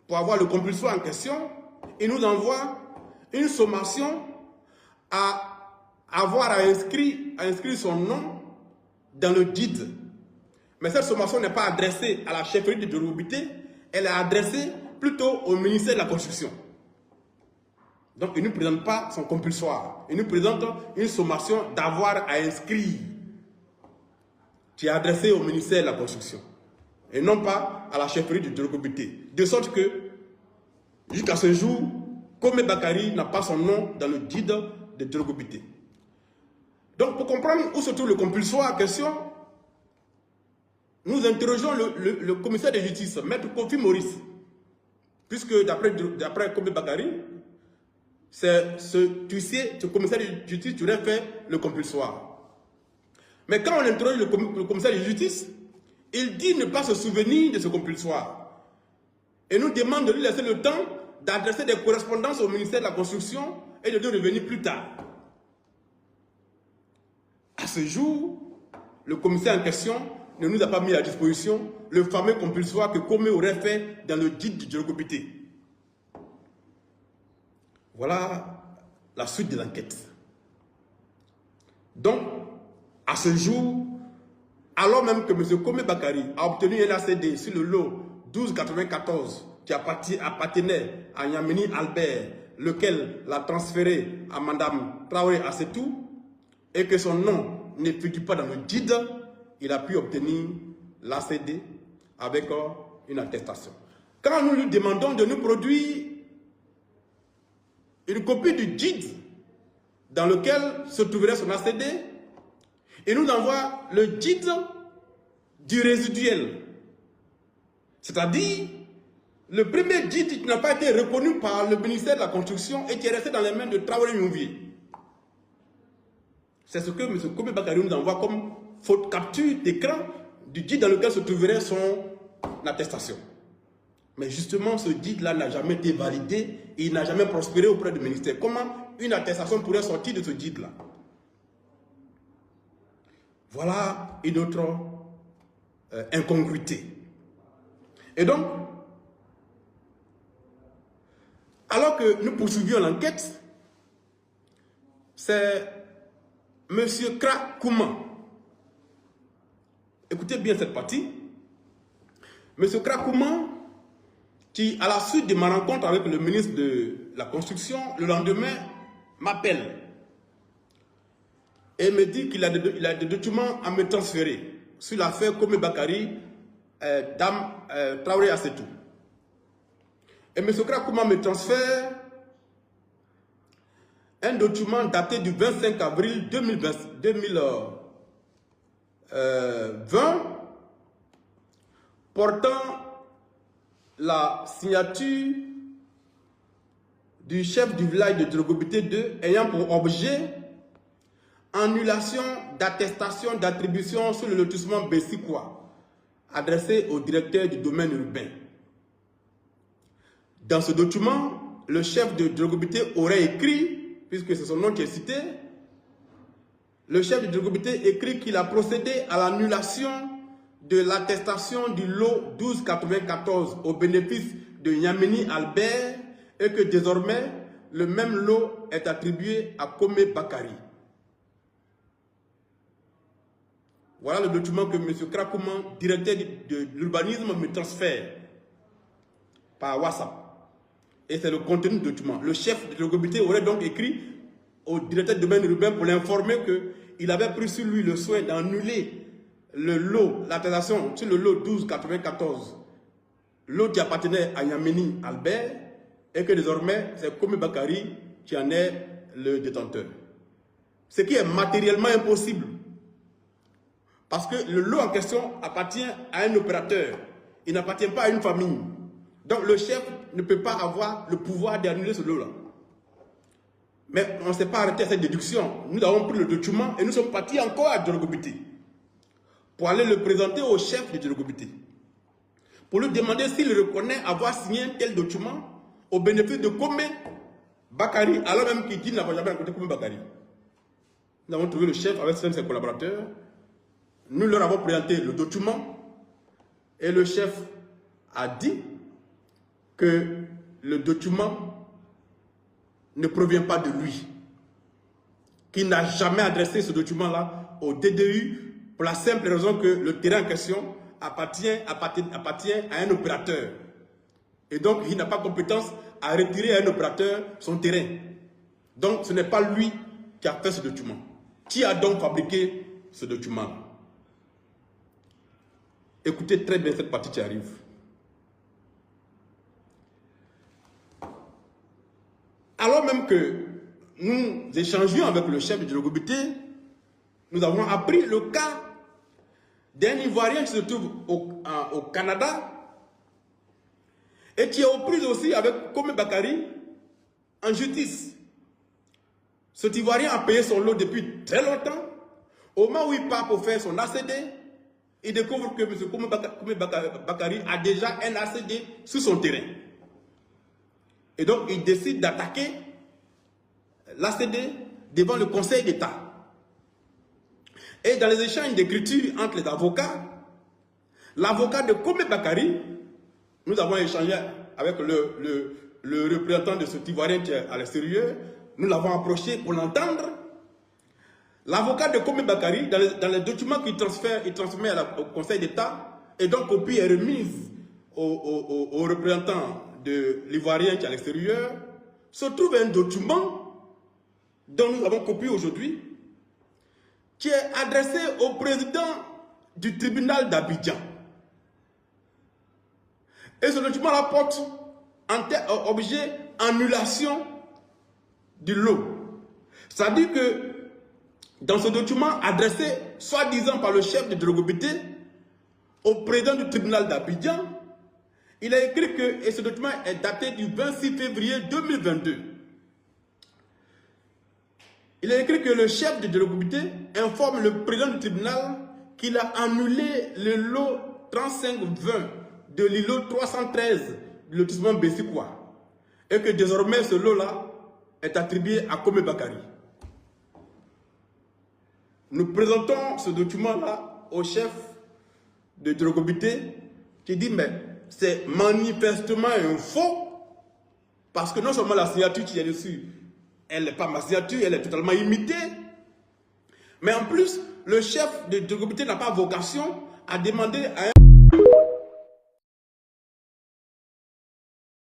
pour avoir le compulsoire en question, il nous envoie une sommation à avoir à inscrire son nom dans le DID. Mais cette sommation n'est pas adressée à la chefferie de Djorobité, elle est adressée plutôt au ministère de la Construction. Donc il ne nous présente pas son compulsoire, il nous présente une sommation d'avoir à inscrire qui est adressée au ministère de la Construction et non pas à la chefferie de Djorobité. De sorte que, jusqu'à ce jour, Komé Bakary n'a pas son nom dans le DID de Djorobité. Donc pour comprendre où se trouve le compulsoire en question, nous interrogeons le commissaire de justice, Maître Kofi Maurice, puisque d'après Komé Bakary, c'est ce commissaire de justice qui aurait fait le compulsoire. Mais quand on interroge le commissaire de justice, il dit ne pas se souvenir de ce compulsoire. Et nous demande de lui laisser le temps d'adresser des correspondances au ministère de la Construction et de revenir plus tard. À ce jour, le commissaire en question ne nous a pas mis à disposition le fameux compulsoire que Komé aurait fait dans le DID de Djorobité. Voilà la suite de l'enquête. Donc, à ce jour, alors même que M. Komé Bakary a obtenu un ACD sur le lot 1294 qui appartenait à Yamini Albert, lequel l'a transféré à Mme Traoré Assetou, et que son nom ne figure pas dans le DID, il a pu obtenir l'ACD avec une attestation. Quand nous lui demandons de nous produire une copie du DID dans lequel se trouverait son ACD, il nous envoie le DID du résiduel. C'est-à-dire, le premier DID qui n'a pas été reconnu par le ministère de la Construction et qui est resté dans les mains de Traoré Yonvier. C'est ce que M. Komé Bakary nous envoie comme faute capture d'écran du DID dans lequel se trouverait son attestation. Mais justement, ce DID-là n'a jamais été validé et il n'a jamais prospéré auprès du ministère. Comment une attestation pourrait sortir de ce DID-là? Voilà une autre incongruité. Et donc, alors que nous poursuivions l'enquête, c'est M. Kra Kouma. Écoutez bien cette partie. M. Kra Kouma, qui, à la suite de ma rencontre avec le ministre de la Construction, le lendemain, m'appelle et me dit qu'il a des documents à me transférer sur l'affaire Komé Bakary, Dame Traoré Assetou. Et M. Kra Kouma me transfère un document daté du 25 avril 2020 portant la signature du chef du village de Djorobité 2 ayant pour objet annulation d'attestation d'attribution sur le lotissement Bessikwa adressé au directeur du domaine urbain. Dans ce document, le chef de Djorobité aurait écrit, puisque c'est son nom qui est cité, le chef de Djorobité écrit qu'il a procédé à l'annulation de l'attestation du lot 1294 au bénéfice de Yamini Albert et que désormais, le même lot est attribué à Komé Bakary. Voilà le document que M. Kra Kouma, directeur de l'urbanisme, me transfère par WhatsApp. Et c'est le contenu du document. Le chef de Djorobité aurait donc écrit au directeur du domaine urbain pour l'informer qu'il avait pris sur lui le soin d'annuler le lot, l'attestation sur le lot 1294, lot qui appartenait à Yamini Albert, et que désormais c'est Komé Bakary qui en est le détenteur. Ce qui est matériellement impossible. Parce que le lot en question appartient à un opérateur. Il n'appartient pas à une famille. Donc le chef ne peut pas avoir le pouvoir d'annuler ce lot-là. Mais on ne s'est pas arrêté à cette déduction. Nous avons pris le document et nous sommes partis encore à Djorobité pour aller le présenter au chef de Djorobité. Pour lui demander s'il reconnaît avoir signé un tel document au bénéfice de Komé Bakary, alors même qu'il dit qu'il n'a jamais rencontré Komé Bakary. Nous avons trouvé le chef avec certains de ses collaborateurs. Nous leur avons présenté le document et le chef a dit que le document ne provient pas de lui, qu'il n'a jamais adressé ce document-là au DDU pour la simple raison que le terrain en question appartient à un opérateur. Et donc, il n'a pas compétence à retirer à un opérateur son terrain. Donc, ce n'est pas lui qui a fait ce document. Qui a donc fabriqué ce document? Écoutez très bien cette partie qui arrive. Alors même que nous échangions avec le chef de l'Ogobité, nous avons appris le cas d'un Ivoirien qui se trouve au Canada et qui est aux prises aussi avec Kome Bakary en justice. Cet Ivoirien a payé son lot depuis très longtemps. Au moment où il part pour faire son ACD, il découvre que M. Kome Bakary a déjà un ACD sur son terrain. Et donc, il décide d'attaquer l'ACD devant le Conseil d'État. Et dans les échanges d'écriture entre les avocats, l'avocat de Kome Bakary, nous avons échangé avec le représentant de cet Ivoirien qui est à l'extérieur, nous l'avons approché pour l'entendre. L'avocat de Kome Bakary, dans les documents qu'il transmet au Conseil d'État, et donc copie est remise au représentant de l'Ivoirien qui est à l'extérieur, se trouve un document dont nous avons copié aujourd'hui, qui est adressé au président du tribunal d'Abidjan. Et ce document rapporte en objet annulation du lot. C'est-à-dire que dans ce document adressé, soi-disant par le chef de Drogobité, au président du tribunal d'Abidjan, il a écrit que, et ce document est daté du 26 février 2022, il a écrit que le chef de Drogobité informe le président du tribunal qu'il a annulé le lot 3520 de l'îlot 313 du lotissement Bessikwa et que désormais ce lot-là est attribué à Kome Bakary. Nous présentons ce document-là au chef de Drogobité qui dit mais c'est manifestement un faux parce que non seulement la signature qui est dessus, elle n'est pas ma signature, elle est totalement imitée, mais en plus le chef de Drogobité n'a pas vocation à demander à